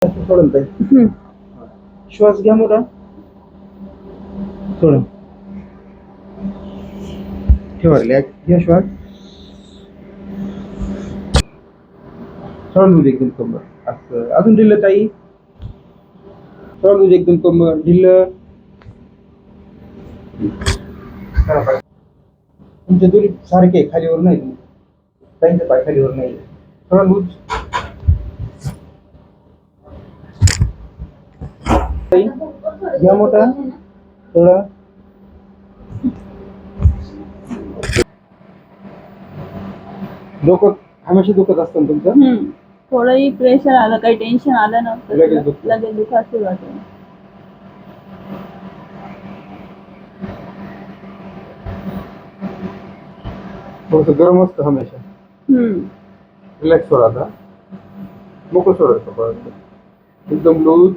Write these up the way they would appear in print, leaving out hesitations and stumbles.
सोडून ताई. श्वास घ्या मोठा. सोडून ठेवा. रिलॅक्स घ्या श्वास. सोडून एकदम कंबर असं. अजून ढिल्लं ताई. सोडून एकदम कंबर ढिल्लं. तुमच्या दोन्ही सारखे खालीवर नाही. ताईंचे पाय खालीवर नाही. थोडा लूज. घ्या मोठा थोडा. डोकं हमेशा दुखत असतं तुमचं. थोडंही प्रेशर आलं, काही टेन्शन आलं ना लगेच दुखतं. लगेच दुखा सुरुवात होईल. थोडंसं गरम असतं हमेशा. रिलॅक्स सोडा आता. मोकळं सोडायचं परत एकदम लूज.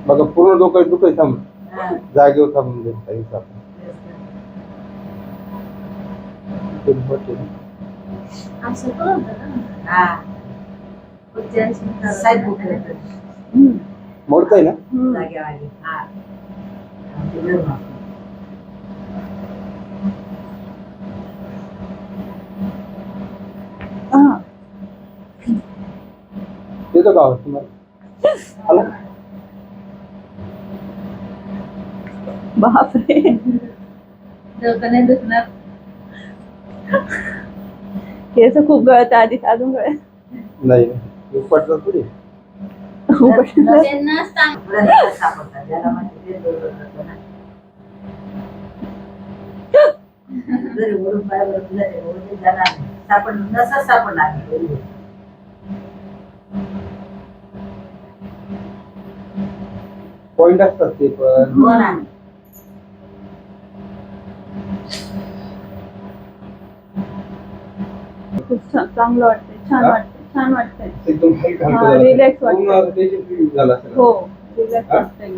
बघा पूर्ण डोकं दुखत थांब. जागेवर थांबून देत काही मोडताय ना. येतो का आवाज तुम्हाला? आला. बापरे. डोकं नाही दुखणार. केस खूप गळत आधी अजून गळत नाही उपटलं थोडी. त्यांना सांग. पॉइंट असतात ते पण. खूप चांगलं वाटतंय. छान वाटतंय. छान वाटतंय. एकदम रिलॅक्स वाटतंय. पूर्ण टेन्शन फ्री झाला असेल. हो रिलॅक्स वाटतंय.